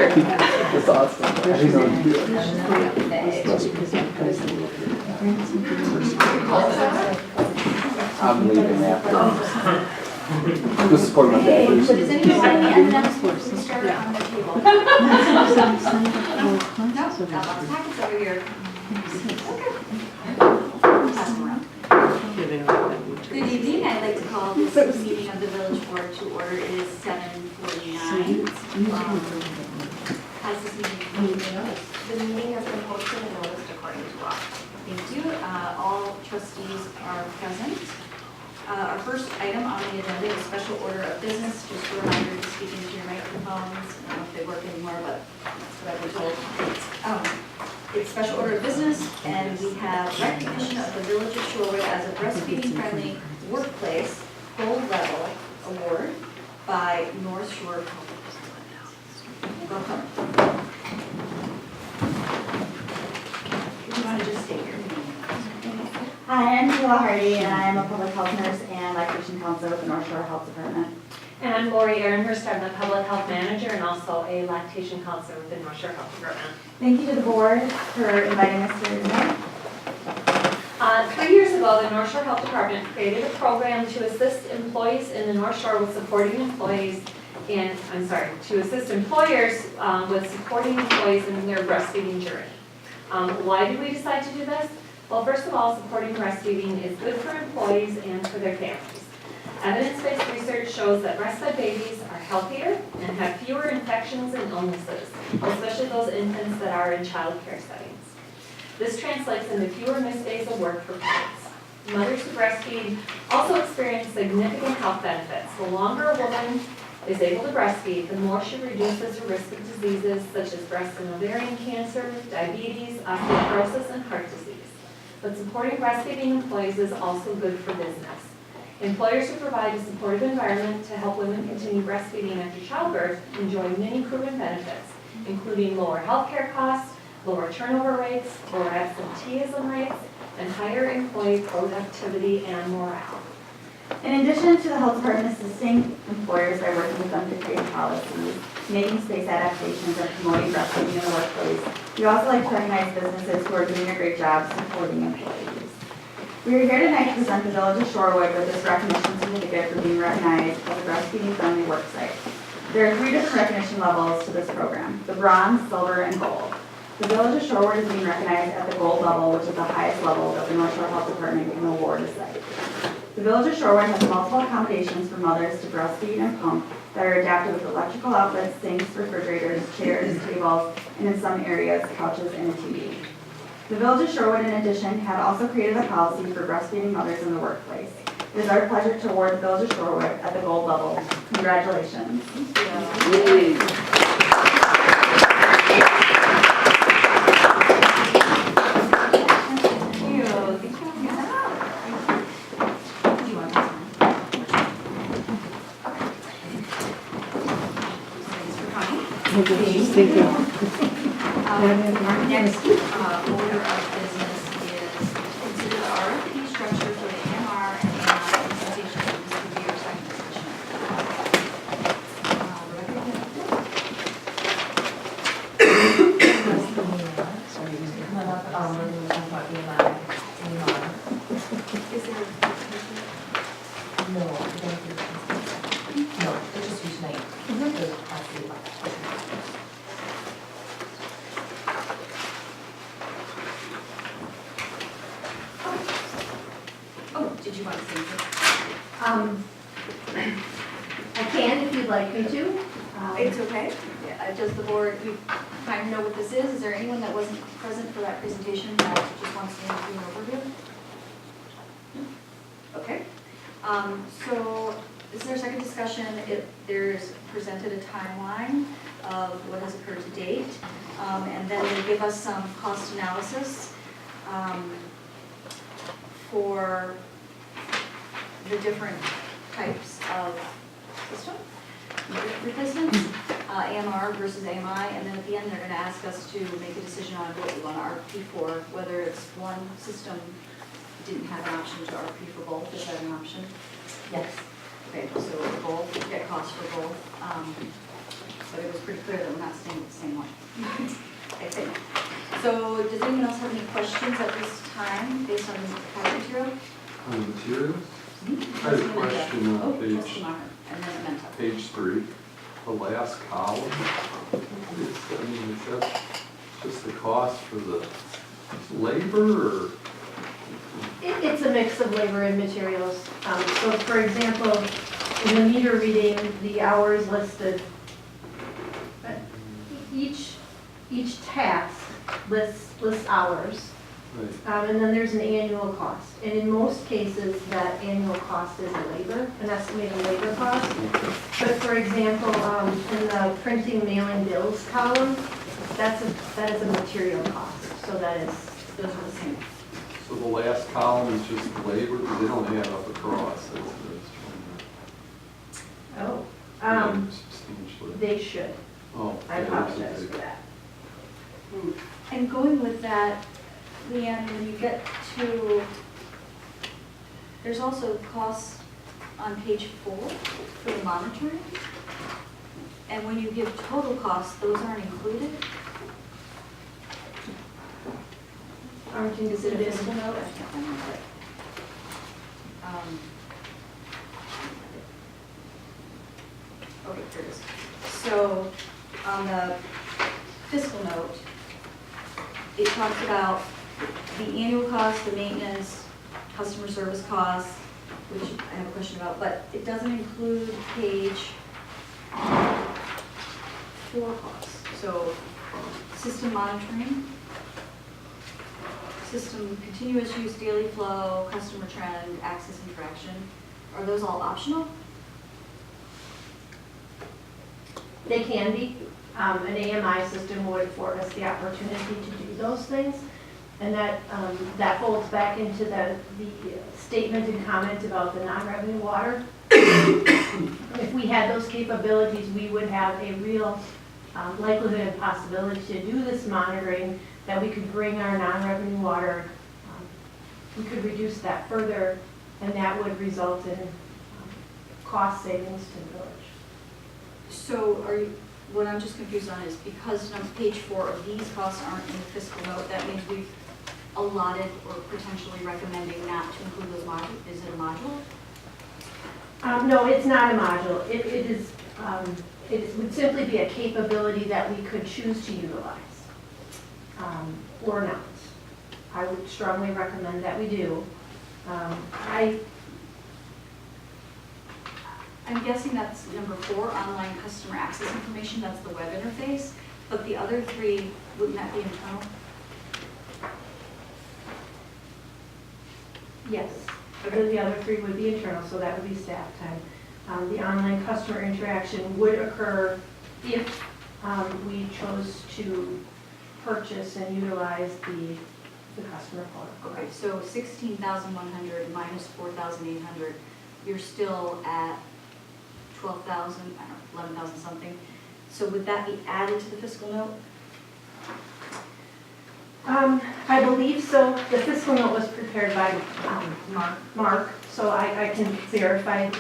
That's awesome. I didn't know you do I'm leaving after. Just support my dad. Does anyone have any M&M's to start on the table? No, packets over here. Good evening. I'd like to call this meeting of the Village Board to order. It is 7:49. Has this meeting been noticed? The meeting has been posted and noticed according to law. Thank you. All trustees are present. Our first item on the agenda is special order of business. Just a reminder to speak into your microphones. I don't know if they work anymore, but that's what I've been told. It's special order of business, and we have recognition of the Village of Shorewood as a breastfeeding-friendly workplace gold level award by North Shore. Welcome. You want to just stay here? Hi, I'm Sheila Hardy, and I'm a public health nurse and lactation counselor with the North Shore Health Department. And I'm Lori Ehrenhurst. I'm the public health manager and also a lactation counselor with the North Shore Health Department. Thank you to the board for inviting us here tonight. 3 years ago, the North Shore Health Department created a program to assist employees in the North Shore with supporting employees to assist employers with supporting employees in their breastfeeding journey. Why did we decide to do this? Well, first of all, supporting breastfeeding is good for employees and for their families. Evidence-based research shows that breastfed babies are healthier and have fewer infections and illnesses, especially those infants that are in child care settings. This translates into fewer missed days of work for parents. Mothers who breastfeed also experience significant health benefits. The longer a woman is able to breastfeed, the more she reduces her risk of diseases such as breast and ovarian cancer, diabetes, osteoporosis, and heart disease. But supporting breastfeeding employees is also good for business. Employers who provide a supportive environment to help women continue breastfeeding after childbirth enjoy many proven benefits, including lower healthcare costs, lower turnover rates, lower absenteeism rates, and higher employee productivity and morale. In addition to the health department assisting employers by working with them to create policies, making space adaptations, and promoting breastfeeding in the workplace, we also like to recognize businesses who are doing a great job supporting employees. We are here tonight to present the Village of Shorewood with this recognition certificate for being recognized as a breastfeeding-friendly worksite. There are 3 different recognition levels to this program: the bronze, silver, and gold. The Village of Shorewood is being recognized at the gold level, which is the highest level that the North Shore Health Department can award a site. The Village of Shorewood has multiple accommodations for mothers to breastfeed and pump that are adapted with electrical outlets, sinks, refrigerators, chairs, tables, and in some areas, couches and a TV. The Village of Shorewood, in addition, had also created a policy for breastfeeding mothers in the workplace. It is our pleasure to award the Village of Shorewood at the gold level. Congratulations. Thank you. Next order of business is consider the RFP structure for the AMR and AMI presentation. This would be your second discussion. Is there No, it's just you tonight. Oh, did you want to say something? I can if you'd like me to. It's okay. Yeah, does the board, you kind of know what this is? Is there anyone that wasn't present for that presentation that just wants to do an overview? Okay. So this is our second discussion. There's presented a timeline of what has occurred to date, and then they give us some cost analysis for the different types of system replacements, AMR versus AMI, and then at the end they're going to ask us to make a decision on what we want to RFP for, whether it's one system didn't have an option to RFP for both. Is that an option? Yes. Okay, so both, get costs for both. but it was pretty clear that we're not staying with the same one. I think. So does anyone else have any questions at this time based on the packet material? On the materials? I had a question on page 3, the last column. Is that just the cost for the labor or? It's a mix of labor and materials. So for example, in the meter reading, the hours listed, each task lists hours. Right. And then there's an annual cost. And in most cases, that annual cost is an estimated labor cost. But for example, in the printing, mailing, bills column, that is a material cost. So those are the same. So the last column is just labor, they don't add up across, Oh. substantially. They should. Oh. I yeah, apologize there's a for big- that. And going with that, Leanne, when you get to, there's also costs on page 4 for the monitoring. And when you give total costs, those aren't included? Aren't Is it a included. fiscal note? I can't remember. Okay, here it is. So on the fiscal note, it talks about the annual cost, the maintenance, customer service costs, which I have a question about, but it doesn't include page 4 costs. So system monitoring, system continuous use, daily flow, customer trend, access interaction, are those all optional? They can be. An AMI system would afford us the opportunity to do those things. And that folds back into the statement and comment about the non-revenue water. If we had those capabilities, we would have a real likelihood and possibility to do this monitoring, that we could bring our non-revenue water, we could reduce that further, and that would result in cost savings to the village. So what I'm just confused on is because on page 4 of these costs aren't in the fiscal note, that means we've allotted or potentially recommending not to include those modules. Is it a module? No, it's not a module. It would simply be a capability that we could choose to utilize, or not. I would strongly recommend that we do. I'm guessing that's number 4, online customer access information, that's the web interface, but the other 3, wouldn't that be internal? Yes, the other 3 would be internal, so that would be staff time. The online customer interaction would occur if we chose to purchase and utilize the customer portal. Okay, so 16,100 minus 4,800, you're still at 12,000, I don't know, 11,000 something. So would that be added to the fiscal note? I believe so. The fiscal note was prepared by Mark, so I can verify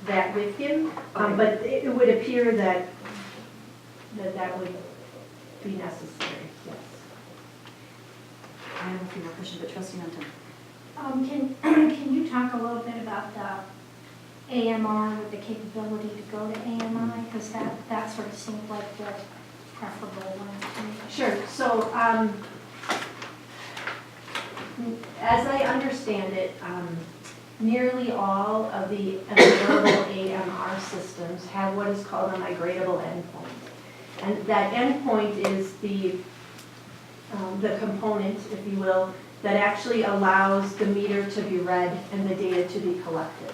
that with him. But it would appear that would be necessary, yes. I have a few more questions, but trustee Menton. Can you talk a little bit about the AMR with the capability to go to AMI? Because that sort of seemed like the preferable one to me. Sure. So as I understand it, nearly all of the available AMR systems have what is called a migratable endpoint. And that endpoint is the component, if you will, that actually allows the meter to be read and the data to be collected.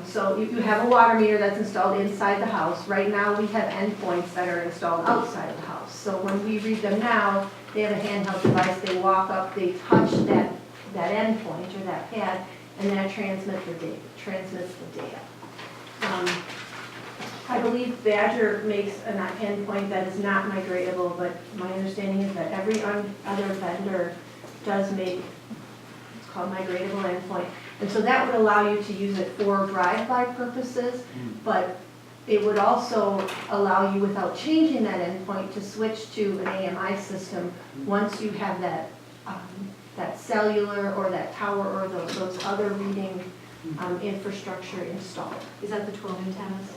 So you have a water meter that's installed inside the house. Right now we have endpoints that are installed outside the house. So when we read them now, they have a handheld device, they walk up, they touch that endpoint or that pad, and that transmits the data. I believe Badger makes an endpoint that is not migratable, but my understanding is that every other vendor does make, it's called migratable endpoint. And so that would allow you to use it for drive-by purposes, but it would also allow you, without changing that endpoint, to switch to an AMI system once you have that, that cellular or that tower or those other reading infrastructure installed. Is that the 12 antennas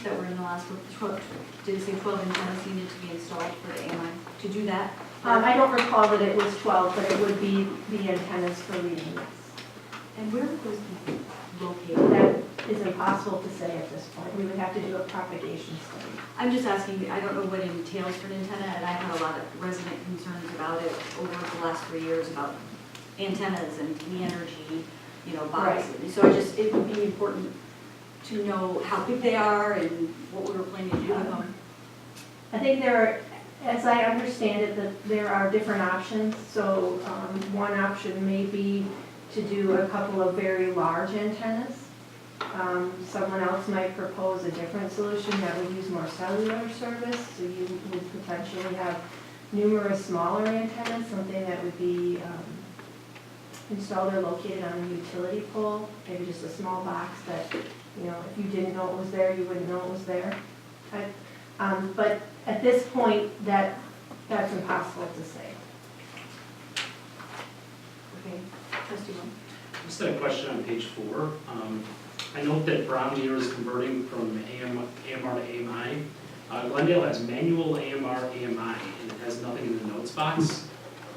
that were in the last, 12, did it say 12 antennas needed to be installed for the AMI? To do that? I don't recall that it was 12, but it would be the antennas for reading, yes. And where would those be located? That is impossible to say at this point. We would have to do a propagation study. I'm just asking, I don't know what it entails for an antenna, and I've had a lot of resident concerns about it over the last 3 years about antennas and the energy, boxes. So it would be important to know how big they are and what we were planning to do with them. I think there are, as I understand it, that there are different options. So one option may be to do a couple of very large antennas. Someone else might propose a different solution that would use more cellular service. So you would potentially have numerous smaller antennas, something that would be installed or located on a utility pole, maybe just a small box that, if you didn't know it was there, you wouldn't know it was there. But at this point, that's impossible to say. Okay, trustee Wong. Just had a question on page 4. I note that Brown Deere is converting from AMR to AMI. Glendale has manual AMR, AMI, and it has nothing in the notes box.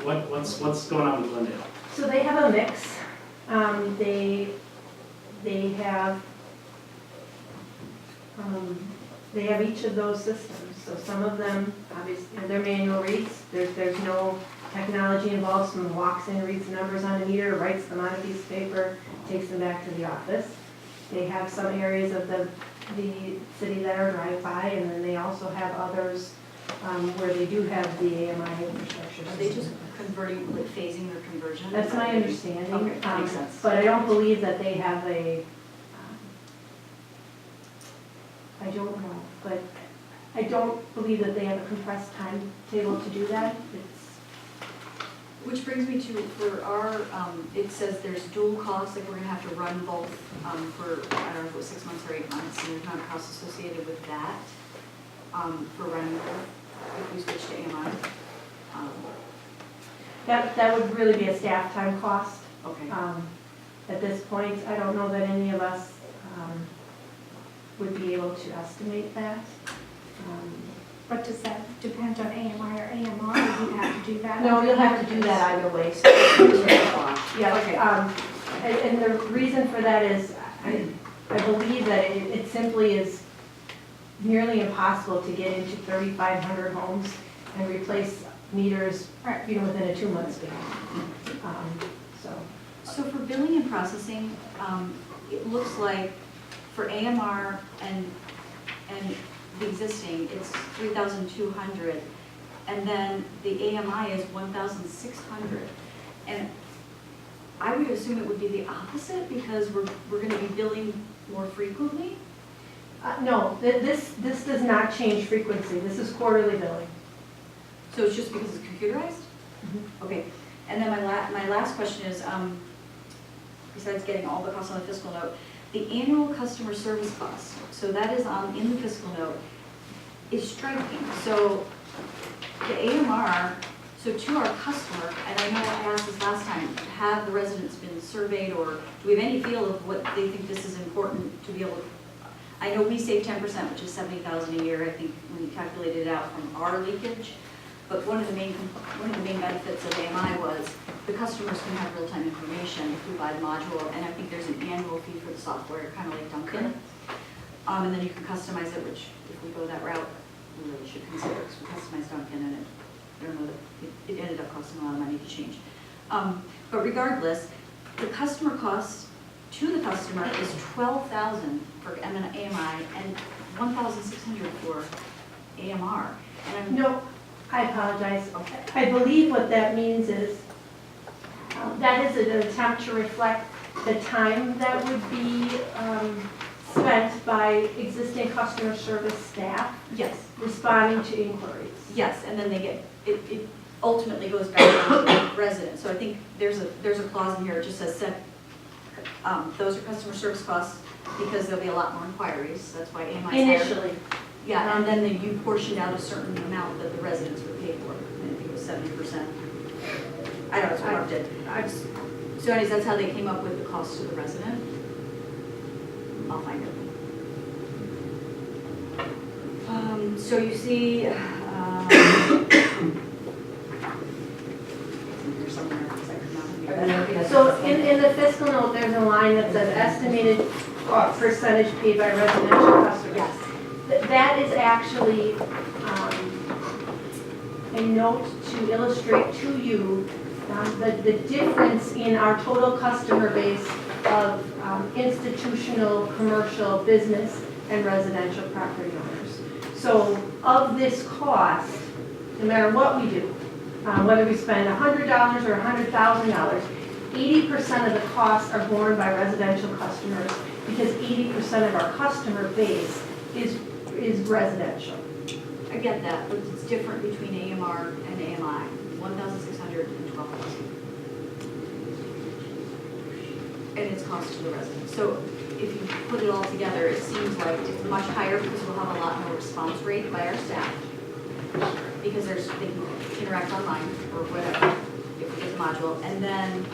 What's going on with Glendale? So they have a mix. They have each of those systems. So some of them, obviously, they're manual reads. There's no technology involved. Someone walks in, reads the numbers on a meter, writes them on a piece of paper, takes them back to the office. They have some areas of the city that are drive-by, and then they also have others where they do have the AMI infrastructure. Are they just converting, like phasing their conversion? That's my understanding. Okay, that makes sense. But I don't believe that they have I don't know, but I don't believe that they have a compressed timetable to do that. Which brings me to, for our, it says there's dual costs, like we're gonna have to run both for, I don't know if it was 6 months or 8 months, and there's not a cost associated with that for running both if we switch to AMI. That would really be a staff time cost. Okay. At this point, I don't know that any of us would be able to estimate that. But does that depend on AMI or AMR, or you have to do that? No, you'll have to do that either way. So, yeah, okay. And the reason for that is, I believe that it simply is nearly impossible to get into 3,500 homes and replace meters, within a 2-month span. So for billing and processing, it looks like for AMR and the existing, it's 3,200, and then the AMI is 1,600. And I would assume it would be the opposite because we're going to be billing more frequently. No, this does not change frequency. This is quarterly billing. So it's just because it's computerized? Okay. And then my last question is, besides getting all the costs on the fiscal note, the annual customer service cost, so that is in the fiscal note, is striking. So the AMR, so to our customer, and I know I asked this last time, have the residents been surveyed, or do we have any feel of what they think this is important to be able to? I know we save 10%, which is $70,000 a year, I think, when you calculated it out from our leakage. But one of the main benefits of AMI was the customers can have real-time information if we buy the module, and I think there's an annual fee for the software, kind of like Duncan. And then you can customize it, which if we go that route, we really should consider, because we customized Duncan, and I don't know that it ended up costing a lot of money to change. But regardless, the customer cost to the customer is $12,000 for AMI and $1,600 for AMR. And No, I apologize. I believe what that means is that is an attempt to reflect the time that would be spent by existing customer service staff yes, responding to inquiries. yes, and then they get, it ultimately goes back to the resident. So I think there's a clause in here, it just says, those are customer service costs because there'll be a lot more inquiries, that's why AMI is higher. Initially, Yeah, and then you portioned out a certain amount that the residents would pay for, I think it was 70%. I don't know, it's marked it. So anyways, that's how they came up with the cost to the resident. I'll find it. So you see, it's in here somewhere, because I could not remember. so in the fiscal note, there's a line that says estimated percentage paid by residential customers. Yes. That is actually a note to illustrate to you the difference in our total customer base of institutional, commercial, business, and residential property owners. So of this cost, no matter what we do, whether we spend $100 or $100,000, 80% of the costs are borne by residential customers because 80% of our customer base is residential. I get that, but it's different between AMR and AMI, 1,600 and 12,000. And it's cost to the residents. So if you put it all together, it seems like it's much higher because we'll have a lot more response rate by our staff. Because they can interact online or whatever, if it's a module. And then